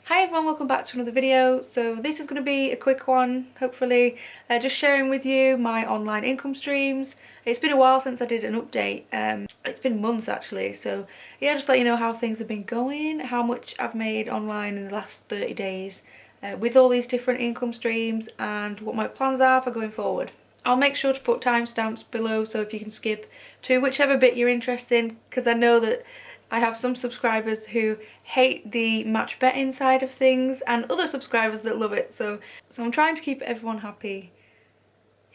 Hi everyone, welcome back to another video. So this is going to be a quick one, hopefully, just sharing with you my online income streams. It's been a while since I did an update, it's been months actually, so yeah, just let you know how things have been going, how much I've made online in the last 30 days with all these different income streams and what my plans are for going forward. I'll make sure to put timestamps below so if you can skip to whichever bit you're interested in, because I know that I have some subscribers who hate the match betting side of things and other subscribers that love it, so I'm trying to keep everyone happy.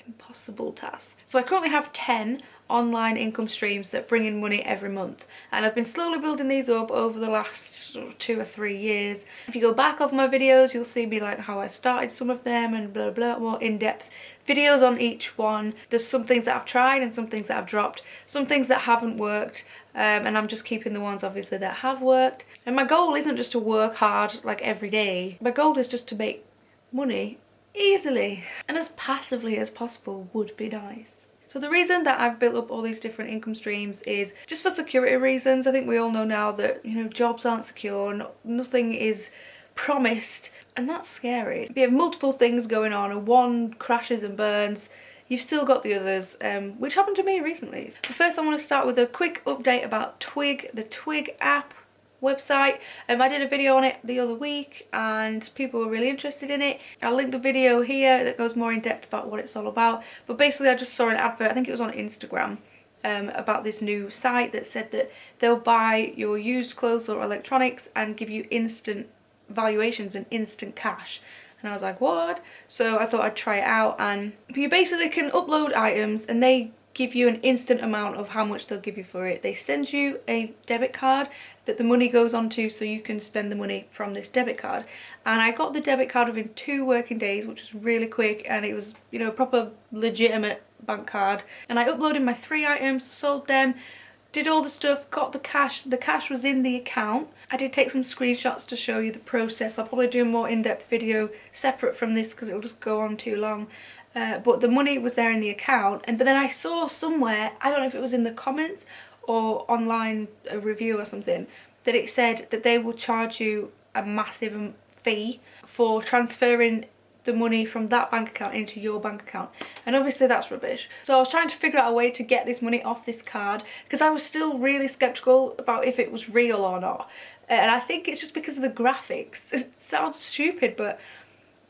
Impossible task. So I currently have 10 online income streams that bring in money every month, and I've been slowly building these up over the last 2 or 3 years. If you go back over my videos, you'll see me like how I started some of them and blah blah, more in-depth videos on each one. There's some things that I've tried and some things that I've dropped, some things that haven't worked, and I'm just keeping the ones obviously that have worked. And my goal isn't just to work hard like every day. My goal is just to make money easily and as passively as possible would be nice. So the reason that I've built up all these different income streams is just for security reasons. I think we all know now that, you know, jobs aren't secure, nothing is promised, and that's scary. If you have multiple things going on and one crashes and burns, you've still got the others, which happened to me recently. But first I want to start with a quick update about Twig, the Twig app website. I did a video on it the other week and people were really interested in it. I'll link the video here that goes more in depth about what it's all about. But basically I just saw an advert, I think it was on Instagram, about this new site that said that they'll buy your used clothes or electronics and give you instant valuations and instant cash. And I was like, what? So I thought I'd try it out, and you basically can upload items and they give you an instant amount of how much they'll give you for it. They send you a debit card that the money goes onto so you can spend the money from this debit card. And I got the debit card within 2 working days, which was really quick, and it was, you know, a proper legitimate bank card. And I uploaded my 3 items, sold them, did all the stuff, got the cash. The cash was in the account. I did take some screenshots to show you the process. I'll probably do a more in-depth video separate from this because it'll just go on too long. But the money was there in the account, but then I saw somewhere, I don't know if it was in the comments or online, a review or something, that it said that they will charge you a massive fee for transferring the money from that bank account into your bank account, and obviously that's rubbish. So I was trying to figure out a way to get this money off this card because I was still really skeptical about if it was real or not, and I think it's just because of the graphics. It sounds stupid, but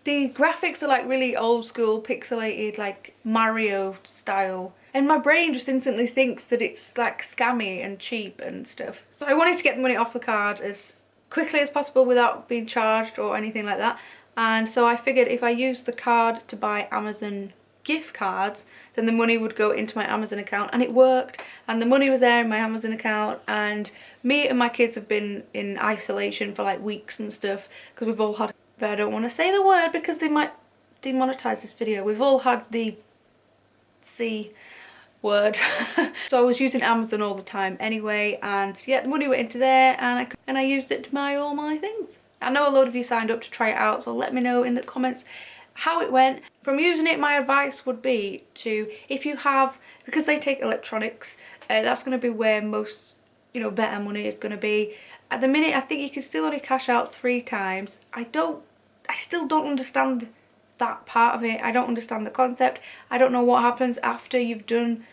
the graphics are like really old school, pixelated, like Mario style. And my brain just instantly thinks that it's like scammy and cheap and stuff. So I wanted to get the money off the card as quickly as possible without being charged or anything like that. And so I figured if I used the card to buy Amazon gift cards, then the money would go into my Amazon account, and it worked. And the money was there in my Amazon account, and me and my kids have been in isolation for like weeks and stuff because we've all had, I don't want to say the word because they might demonetize this video. We've all had the C word. So I was using Amazon all the time anyway, and yeah, the money went into there, and I used it to buy all my things. I know a load of you signed up to try it out, so let me know in the comments how it went. From using it, my advice would be to, if you have, because they take electronics, that's going to be where most, you know, better money is going to be. At the minute, I think you can still only cash out 3 times. I still don't understand that part of it. I don't understand the concept. I don't know what happens after you've done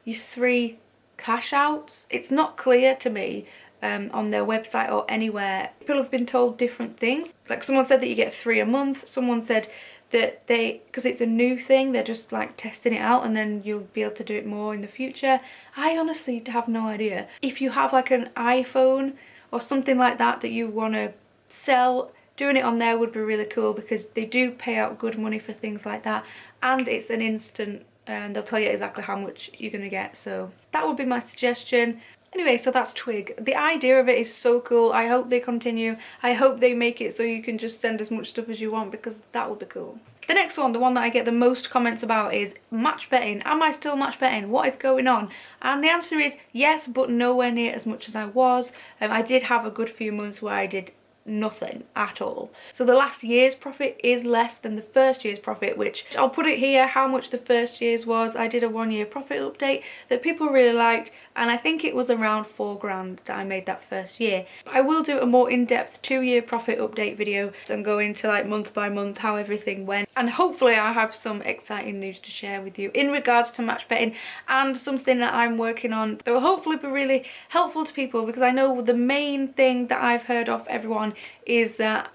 your 3 cash outs. It's not clear to me on their website or anywhere. People have been told different things. Like someone said that you get 3 a month. Someone said that because it's a new thing, they're just like testing it out and then you'll be able to do it more in the future. I honestly have no idea. If you have like an iPhone or something like that you want to sell, doing it on there would be really cool because they do pay out good money for things like that, and it's an instant, and they'll tell you exactly how much you're gonna get. So that would be my suggestion. Anyway, so that's Twig. The idea of it is so cool. I hope they continue. I hope they make it so you can just send as much stuff as you want, because that would be cool. The next one, the one that I get the most comments about, is match betting. Am I still match betting? What is going on? And the answer is yes, but nowhere near as much as I was. I did have a good few months where I did nothing at all. So the last year's profit is less than the first year's profit, which I'll put it here how much the first year's was. I did a 1-year profit update that people really liked, and I think it was around 4 grand that I made that first year. I will do a more in-depth 2-year profit update video and go into like month by month how everything went, and hopefully I have some exciting news to share with you in regards to match betting and something that I'm working on that will hopefully be really helpful to people, because I know the main thing that I've heard of everyone is that,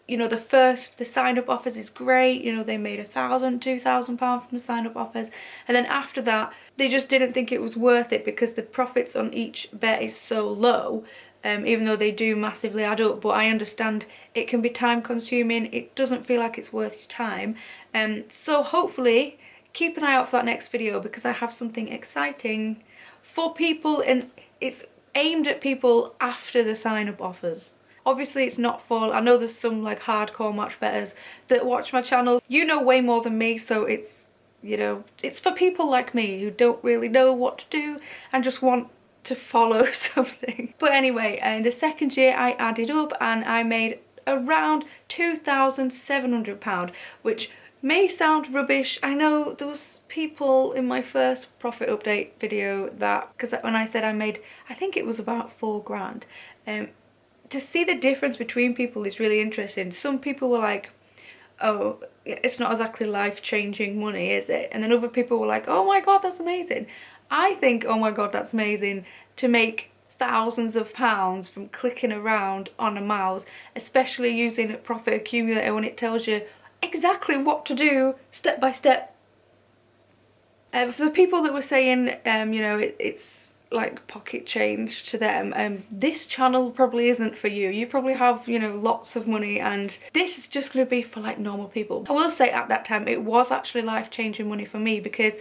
you know, the sign up offers is great, you know, they made £1,000–2,000 from the sign up offers, and then after that they just didn't think it was worth it because the profits on each bet is so low, even though they do massively add up. But I understand it can be time consuming, it doesn't feel like it's worth your time, so hopefully keep an eye out for that next video, because I have something exciting for people, and it's aimed at people after the sign up offers. Obviously it's not for, I know there's some like hardcore match bettors that watch my channel, you know way more than me, so it's, you know, it's for people like me who don't really know what to do and just want to follow something. But anyway, in the second year I added up and I made around £2,700, which may sound rubbish. I know there was people in my first profit update video that, because when I said I made, I think it was about 4 grand, to see the difference between people is really interesting. Some people were like, oh, it's not exactly life-changing money, is it? And then other people were like, oh my god, that's amazing. I think, oh my god, that's amazing to make thousands of pounds from clicking around on a mouse, especially using a profit accumulator when it tells you exactly what to do step by step. For the people that were saying, you know, it's like pocket change to them, this channel probably isn't for you. You probably have, you know, lots of money, and this is just going to be for like normal people. I will say at that time it was actually life-changing money for me, because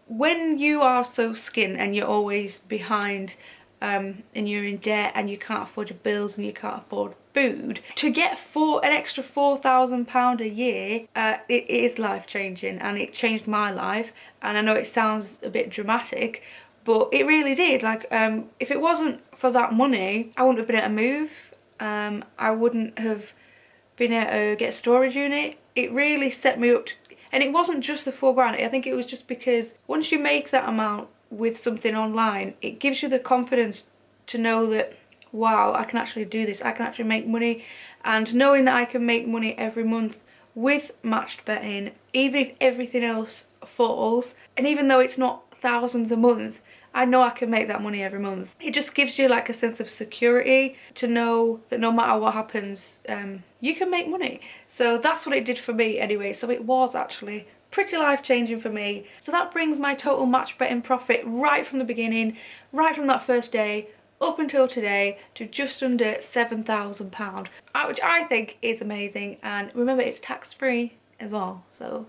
when you are so skint and you're always behind, and you're in debt and you can't afford your bills and you can't afford food, to get an extra £4,000 a year, it is life-changing, and it changed my life. And I know it sounds a bit dramatic, but it really did. Like, if it wasn't for that money, I wouldn't have been able to move, I wouldn't have been able to get a storage unit. It really set me up and it wasn't just the 4 grand, I think it was just because once you make that amount with something online, it gives you the confidence to know that, wow, I can actually do this, I can actually make money. And knowing that I can make money every month with matched betting, even if everything else falls, and even though it's not thousands a month, I know I can make that money every month. It just gives you like a sense of security to know that no matter what happens, you can make money. So that's what it did for me anyway. So it was actually pretty life-changing for me. So that brings my total match betting profit right from the beginning, right from that first day up until today, to just under £7,000, which I think is amazing. And remember, it's tax-free as well, so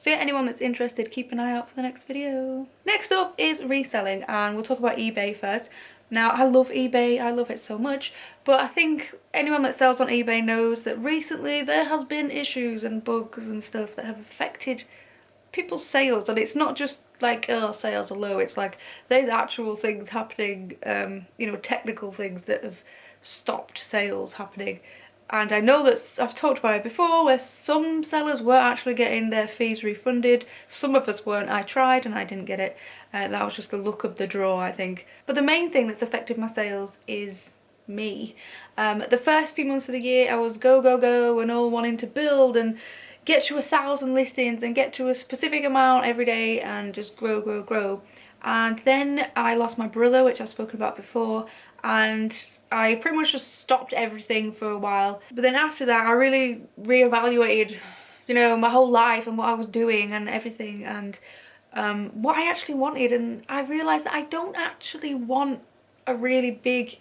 yeah, anyone that's interested, keep an eye out for the next video. Next up is reselling, and we'll talk about eBay first. Now, I love eBay, I love it so much, but I think anyone that sells on eBay knows that recently there has been issues and bugs and stuff that have affected people's sales. And it's not just like, oh, sales are low, it's like there's actual things happening, you know, technical things that have stopped sales happening. And I know that I've talked about it before, where some sellers were actually getting their fees refunded. Some of us weren't. I tried and I didn't get it. That was just the luck of the draw, I think. But the main thing that's affected my sales is me. The first few months of the year, I was go, go, go, and all wanting to build and get to 1,000 listings and get to a specific amount every day and just grow, grow, grow. And then I lost my brother, which I've spoken about before, and I pretty much just stopped everything for a while. But then after that, I really reevaluated, you know, my whole life and what I was doing and everything, and what I actually wanted. And I realised that I don't actually want a really big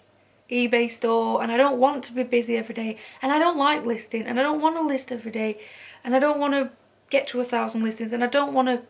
eBay store, and I don't want to be busy every day, and I don't like listing, and I don't want to list every day, and I don't want to get to 1,000 listings, and I don't want to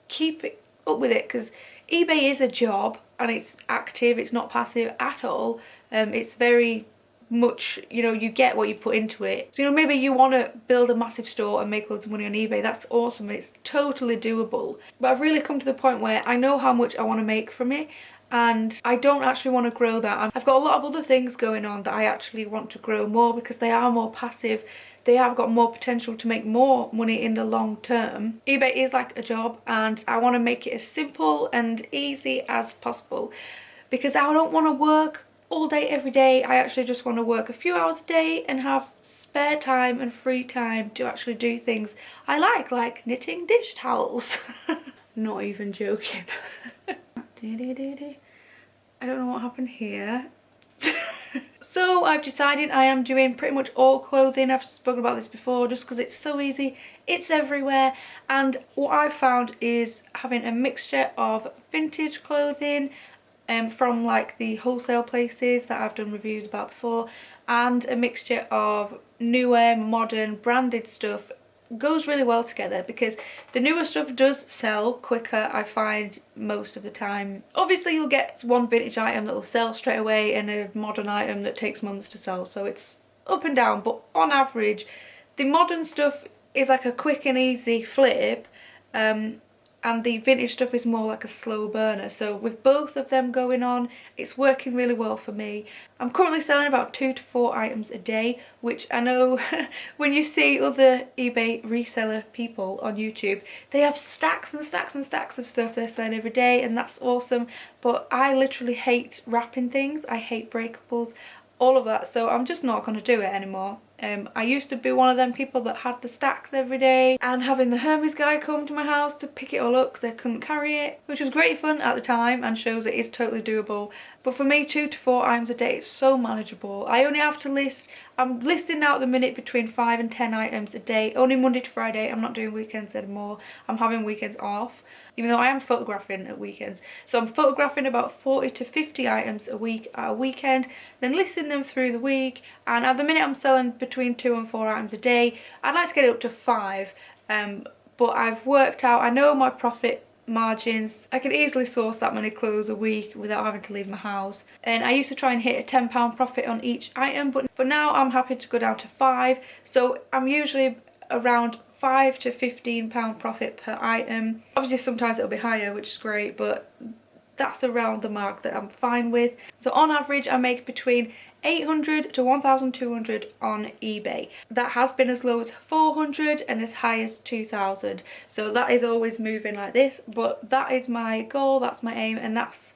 keep it up with it, because eBay is a job and it's active, it's not passive at all. It's very much, you know, you get what you put into it. So, you know, maybe you want to build a massive store and make loads of money on eBay. That's awesome, it's totally doable. But I've really come to the point where I know how much I want to make from it, and I don't actually want to grow that. I've got a lot of other things going on that I actually want to grow more because they are more passive. They have got more potential to make more money in the long term. eBay is like a job, and I want to make it as simple and easy as possible because I don't want to work all day every day. I actually just want to work a few hours a day and have spare time and free time to actually do things I like knitting dish towels. Not even joking. I don't know what happened here. So I've decided I am doing pretty much all clothing. I've spoken about this before just because it's so easy. It's everywhere, and what I've found is having a mixture of vintage clothing from like the wholesale places that I've done reviews about before, and a mixture of newer, modern, branded stuff goes really well together because the newer stuff does sell quicker, I find, most of the time. Obviously you'll get one vintage item that will sell straight away and a modern item that takes months to sell, so it's up and down, but on average the modern stuff is like a quick and easy flip, and the vintage stuff is more like a slow burner. So with both of them going on, it's working really well for me. I'm currently selling about 2 to 4 items a day, which I know when you see other eBay reseller people on YouTube, they have stacks and stacks and stacks of stuff they're selling every day, and that's awesome. But I literally hate wrapping things. I hate breakables, all of that, so I'm just not going to do it anymore. I used to be one of them people that had the stacks every day, and having the Hermes guy come to my house to pick it all up because they couldn't carry it, which was great fun at the time and shows it is totally doable. But for me, 2 to 4 items a day is so manageable. I only have to list, I'm listing now at the minute between 5 and 10 items a day, only Monday to Friday. I'm not doing weekends anymore. I'm having weekends off, even though I am photographing at weekends. So I'm photographing about 40 to 50 items a week at a weekend, then listing them through the week, and at the minute I'm selling between 2 and 4 items a day. I'd like to get it up to 5, but I've worked out, I know my profit margins. I can easily source that many clothes a week without having to leave my house, and I used to try and hit a £10 profit on each item, but now I'm happy to go down to 5. So I'm usually around £5 to £15 profit per item. Obviously sometimes it'll be higher, which is great, but that's around the mark that I'm fine with. So on average I make between 800 to 1,200 on eBay. That has been as low as 400 and as high as 2,000. So that is always moving like this, but that is my goal, that's my aim, and that's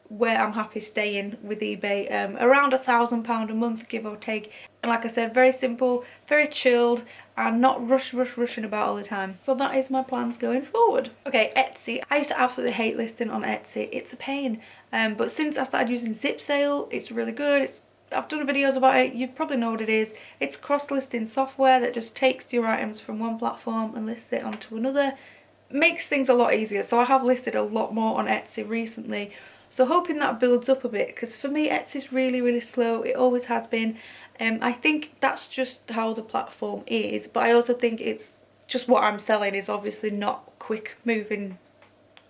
where I'm happy staying with eBay. Around £1,000 a month, give or take. And like I said, very simple, very chilled, and not rushing about all the time. So that is my plans going forward. Okay, Etsy. I used to absolutely hate listing on Etsy. It's a pain. But since I started using Zip Sale, it's really good. I've done videos about it, you probably know what it is. It's cross-listing software that just takes your items from one platform and lists it onto another. Makes things a lot easier, so I have listed a lot more on Etsy recently. So hoping that builds up a bit, because for me Etsy's really slow, it always has been. I think that's just how the platform is, but I also think it's just what I'm selling is obviously not quick moving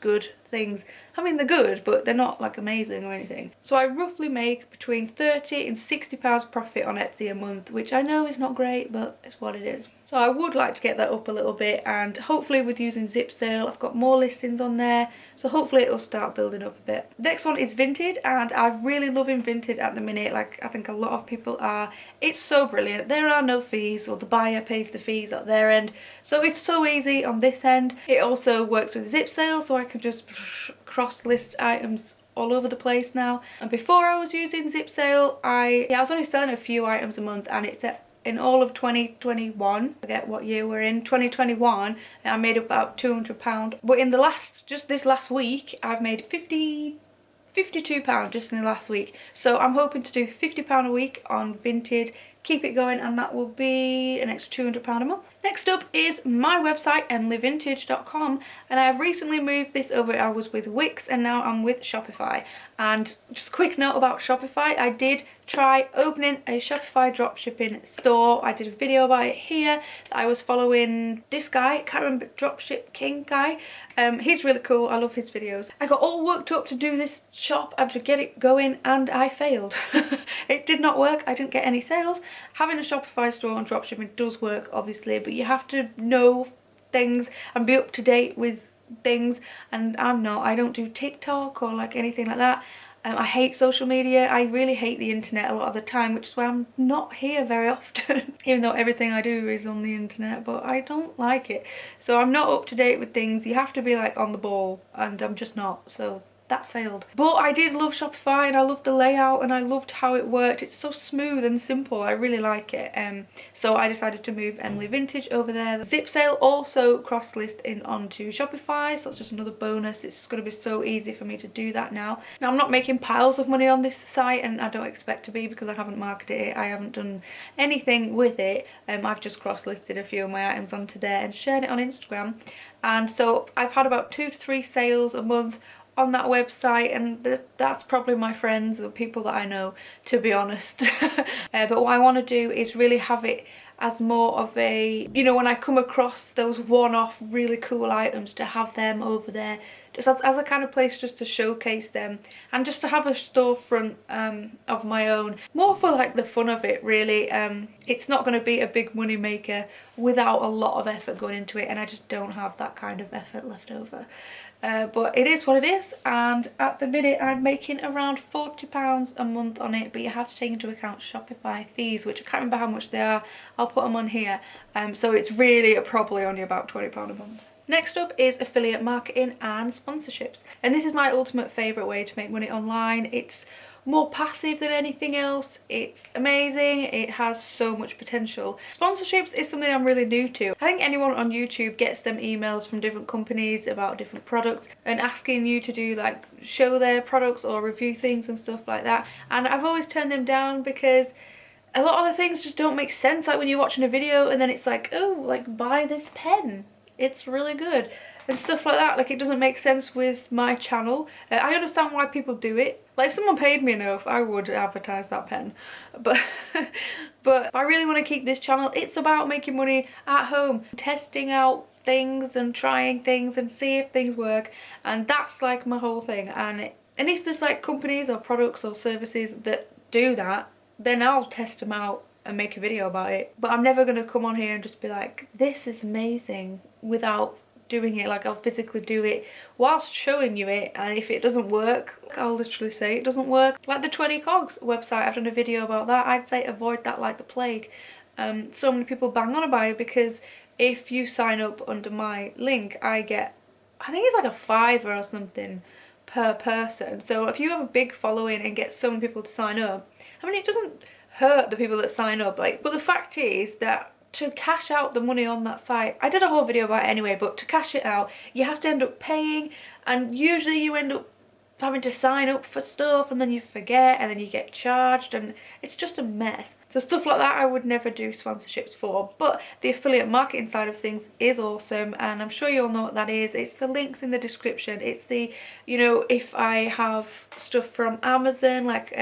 good things. I mean, they're good, but they're not like amazing or anything. So I roughly make between 30 and 60 pounds profit on Etsy a month, which I know is not great, but it's what it is. So I would like to get that up a little bit, and hopefully with using Zip Sale I've got more listings on there, so hopefully it'll start building up a bit. Next one is Vinted, and I'm really loving Vinted at the minute, like I think a lot of people are. It's so brilliant. There are no fees, or the buyer pays the fees at their end, so it's so easy on this end. It also works with Zip Sale, so I can just cross list items all over the place now. And before I was using Zip Sale, I was only selling a few items a month, and it's in all of 2021, I forget what year we're in, 2021, I made about £200. But in just this last week, I've made £52 just in the last week. So I'm hoping to do £50 a week on Vinted, keep it going, and that will be an extra £200 a month. Next up is my website, EMLYvintage.com, and I have recently moved this over. I was with Wix and now I'm with Shopify. And just a quick note about Shopify, I did try opening a Shopify dropshipping store. I did a video about it here. I was following this guy, can't remember, Dropship King guy. He's really cool, I love his videos. I got all worked up to do this shop and to get it going, and I failed. It did not work, I didn't get any sales. Having a Shopify store on dropshipping does work obviously, but you have to know things and be up to date with things, and I don't do TikTok or like anything like that. I hate social media. I really hate the internet a lot of the time, which is why I'm not here very often. Even though everything I do is on the internet, but I don't like it. So I'm not up to date with things. You have to be like on the ball, and I'm just not. So that failed. But I did love Shopify, and I loved the layout, and I loved how it worked. It's so smooth and simple. I really like it. So I decided to move EMLY Vintage over there. The zip sale also cross-list in onto Shopify, so it's just another bonus. It's going to be so easy for me to do that now. Now, I'm not making piles of money on this site, and I don't expect to be because I haven't marketed it. I haven't done anything with it. I've just cross-listed a few of my items onto there and shared it on Instagram. And so I've had about 2 to 3 sales a month on that website, and that's probably my friends or people that I know, to be honest. But what I want to do is really have it as more of a, you know, when I come across those one-off really cool items, to have them over there just as a kind of place just to showcase them, and just to have a storefront of my own, more for like the fun of it really. It's not going to be a big money maker without a lot of effort going into it, and I just don't have that kind of effort left over. But it is what it is, and at the minute I'm making around £40 a month on it, but you have to take into account Shopify fees, which I can't remember how much they are. I'll put them on here. So it's really probably only about £20 a month. Next up is affiliate marketing and sponsorships, and this is my ultimate favourite way to make money online. It's more passive than anything else. It's amazing. It has so much potential. Sponsorships is something I'm really new to. I think anyone on YouTube gets them emails from different companies about different products and asking you to do like show their products or review things and stuff like that, and I've always turned them down because a lot of the things just don't make sense. Like when you're watching a video and then it's like, oh, like buy this pen, it's really good, and stuff like that. Like it doesn't make sense with my channel. I understand why people do it. Like if someone paid me enough, I would advertise that pen. But but I really want to keep this channel. It's about making money at home, testing out things and trying things and see if things work, and that's like my whole thing. And if there's like companies or products or services that do that, then I'll test them out and make a video about it. But I'm never going to come on here and just be like, this is amazing, without doing it. Like I'll physically do it whilst showing you it, and if it doesn't work, I'll literally say it doesn't work. Like the 20 Cogs website, I've done a video about that. I'd say avoid that like the plague. So many people bang on about it because if you sign up under my link, I get, I think it's like a $5 or something per person. So if you have a big following and get so many people to sign up, I mean, it doesn't hurt the people that sign up, like, but the fact is that to cash out the money on that site, I did a whole video about it anyway, but to cash it out you have to end up paying, and usually you end up having to sign up for stuff and then you forget and then you get charged, and it's just a mess. So stuff like that I would never do sponsorships for. But the affiliate marketing side of things is awesome, and I'm sure you all know what that is. It's the links in the description. It's the, you know, if I have stuff from Amazon, like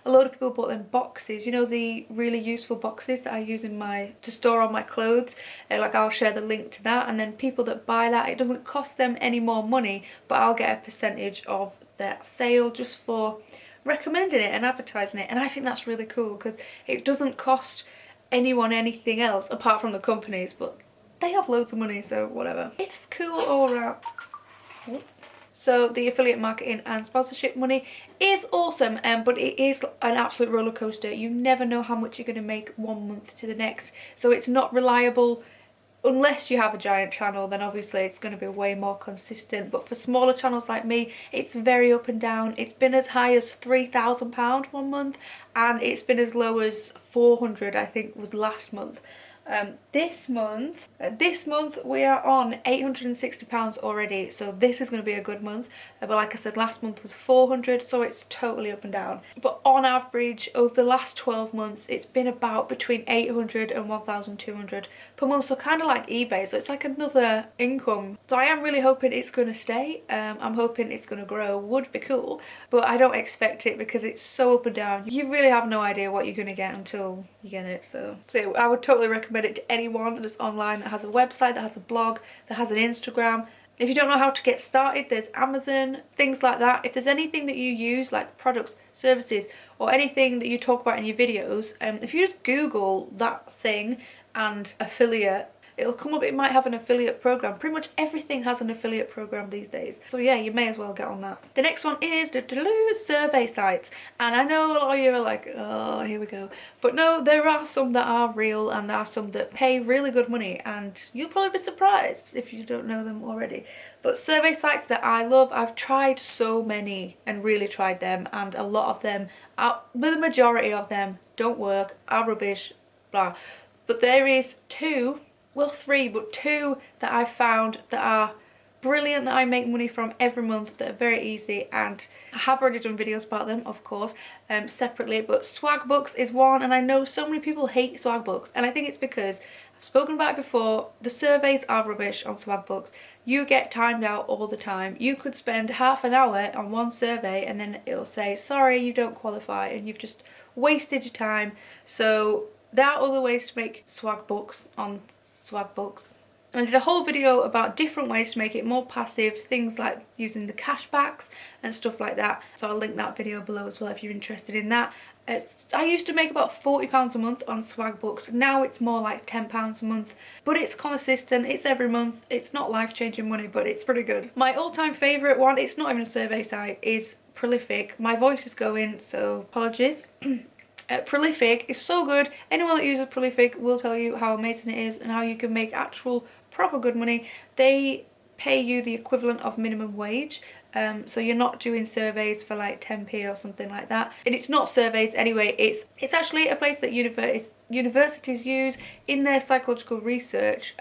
a lot of people bought them boxes, you know, the really useful boxes that I use in to store all my clothes. Like I'll share the link to that, and then people that buy that, it doesn't cost them any more money, but I'll get a percentage of that sale just for recommending it and advertising it. And I think that's really cool because it doesn't cost anyone anything else apart from the companies, but they have loads of money, so whatever. It's cool all around. So the affiliate marketing and sponsorship money is awesome, but it is an absolute roller coaster. You never know how much you're going to make one month to the next, so it's not reliable. Unless you have a giant channel, then obviously it's going to be way more consistent, but for smaller channels like me, it's very up and down. It's been as high as £3,000 one month, and it's been as low as 400, I think was last month. This month we are on £860 already, so this is going to be a good month. But like I said, last month was 400, so it's totally up and down. But on average over the last 12 months it's been about between 800 and 1,200 per month, so kind of like eBay, so it's like another income. So I am really hoping it's going to stay. I'm hoping it's going to grow. Would be cool, but I don't expect it because it's so up and down. You really have no idea what you're going to get until you get it. So I would totally recommend it to anyone that's online, that has a website, that has a blog, that has an Instagram. If you don't know how to get started, there's Amazon, things like that. If there's anything that you use, like products, services, or anything that you talk about in your videos, if you just Google that thing and affiliate, it'll come up, it might have an affiliate program. Pretty much everything has an affiliate program these days. So yeah, you may as well get on that. The next one is survey sites. And I know a lot of you are like, oh, here we go. But no, there are some that are real and there are some that pay really good money, and you'll probably be surprised if you don't know them already. But survey sites that I love, I've tried so many and really tried them, and a lot of them, the majority of them don't work, are rubbish, blah. But there is two, well three, but two that I've found that are brilliant, that I make money from every month, that are very easy, and I have already done videos about them, of course, separately. But Swagbucks is one, and I know so many people hate Swagbucks, and I think it's because I've spoken about it before, the surveys are rubbish on Swagbucks. You get timed out all the time. You could spend half an hour on one survey and then it'll say, sorry, you don't qualify, and you've just wasted your time. So there are other ways to make Swagbucks on Swagbucks. I did a whole video about different ways to make it more passive, things like using the cashbacks and stuff like that. So I'll link that video below as well if you're interested in that. I used to make about £40 a month on Swagbucks. Now it's more like £10 a month. But it's consistent, it's every month, it's not life-changing money, but it's pretty good. My all-time favourite one, it's not even a survey site, is Prolific. My voice is going, so apologies. Prolific is so good. Anyone that uses Prolific will tell you how amazing it is and how you can make actual proper good money. They pay you the equivalent of minimum wage, so you're not doing surveys for like 10p or something like that. And it's not surveys anyway, it's actually a place that universities use in their psychological research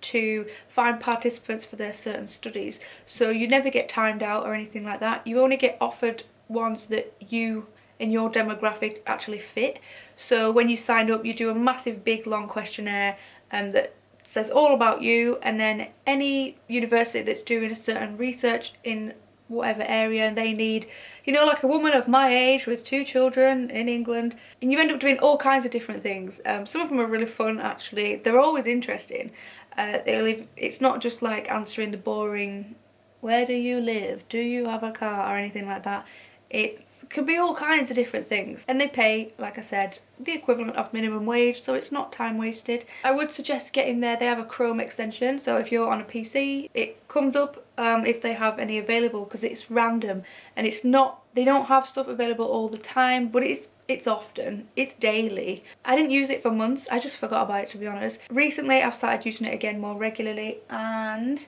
to find participants for their certain studies. So you never get timed out or anything like that. You only get offered ones that you in your demographic actually fit. So when you sign up, you do a massive big long questionnaire that says all about you, and then any university that's doing a certain research in whatever area, and they need, you know, like a woman of my age with 2 children in England, and you end up doing all kinds of different things. Some of them are really fun actually, they're always interesting. It's not just like answering the boring, where do you live, do you have a car, or anything like that. It could be all kinds of different things, and they pay, like I said, the equivalent of minimum wage, so it's not time wasted. I would suggest getting there. They have a Chrome extension, so if you're on a PC, it comes up if they have any available, because it's random and it's not, they don't have stuff available all the time, but it's often, it's daily. I didn't use it for months, I just forgot about it, to be honest. Recently I've started using it again more regularly, and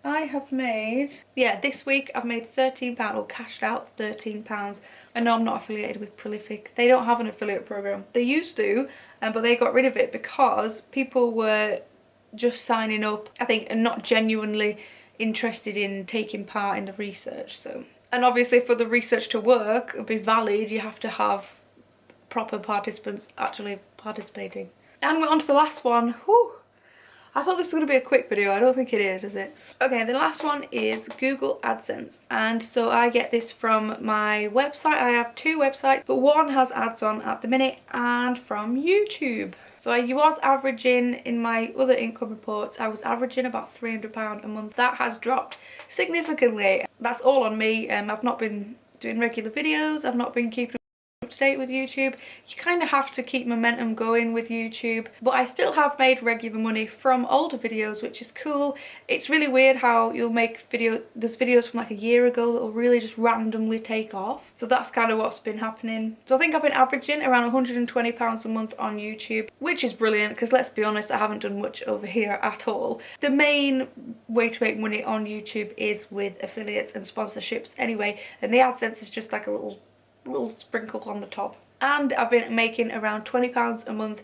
I have made, yeah, this week I've made £13, or cashed out £13. I know I'm not affiliated with Prolific. They don't have an affiliate program. They used to, but they got rid of it because people were just signing up, I think, and not genuinely interested in taking part in the research. So, and obviously for the research to work and be valid, you have to have proper participants actually participating. And we're on to the last one. Whew. I thought this was going to be a quick video. I don't think it is it? Okay, the last one is Google AdSense. And so I get this from my website. I have 2 websites, but one has ads on at the minute, and from YouTube. So I was averaging, in my other income reports, I was averaging about £300 a month. That has dropped significantly. That's all on me. I've not been doing regular videos. I've not been keeping up to date with YouTube. You kind of have to keep momentum going with YouTube, but I still have made regular money from older videos, which is cool. It's really weird how you'll make there's videos from like a year ago that will really just randomly take off. So that's kind of what's been happening. So I think I've been averaging around £120 a month on YouTube, which is brilliant, because let's be honest, I haven't done much over here at all. The main way to make money on YouTube is with affiliates and sponsorships anyway, and the AdSense is just like a little sprinkle on the top. And I've been making around £20 a month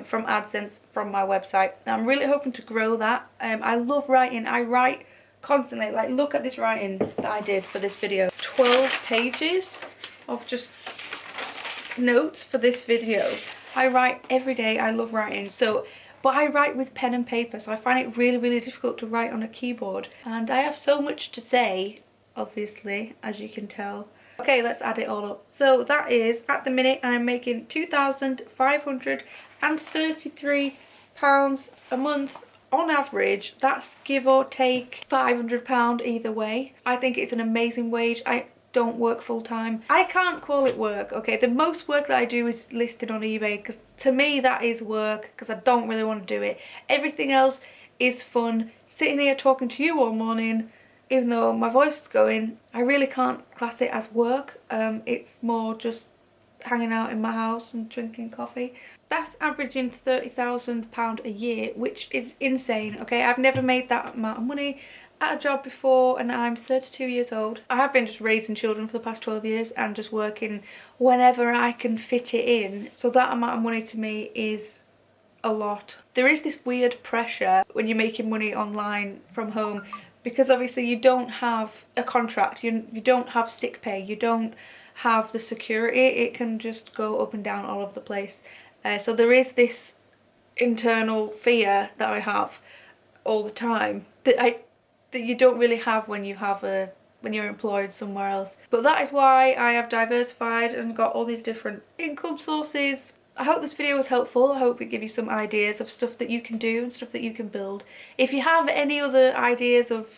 from AdSense from my website. Now, I'm really hoping to grow that. I love writing. I write constantly. Like, look at this writing that I did for this video. 12 pages of just notes for this video. I write every day. I love writing. So, but I write with pen and paper, so I find it really, really difficult to write on a keyboard. And I have so much to say, obviously, as you can tell. Okay, let's add it all up. So that is, at the minute, I'm making £2,533 a month on average. That's give or take £500 either way. I think it's an amazing wage. don't work full time. I can't call it work, okay? The most work that I do is listed on eBay, because to me that is work, because I don't really want to do it. Everything else is fun. Sitting here talking to you all morning, even though my voice is going, I really can't class it as work. It's more just hanging out in my house and drinking coffee. That's averaging £30,000 a year, which is insane, okay? I've never made that amount of money at a job before, and I'm 32 years old. I have been just raising children for the past 12 years and just working whenever I can fit it in. So that amount of money to me is a lot. There is this weird pressure when you're making money online from home, because obviously you don't have a contract, you don't have sick pay, you don't have the security. It can just go up and down all over the place. So there is this internal fear that I have all the time that you don't really have when you're employed somewhere else. But that is why I have diversified and got all these different income sources. I hope this video was helpful. I hope it gave you some ideas of stuff that you can do and stuff that you can build. If you have any other ideas of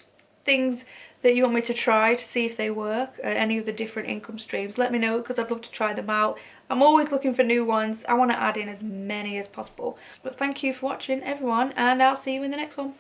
things that you want me to try to see if they work, any of the different income streams, let me know, because I'd love to try them out. I'm always looking for new ones. I want to add in as many as possible. But thank you for watching, everyone, and I'll see you in the next one.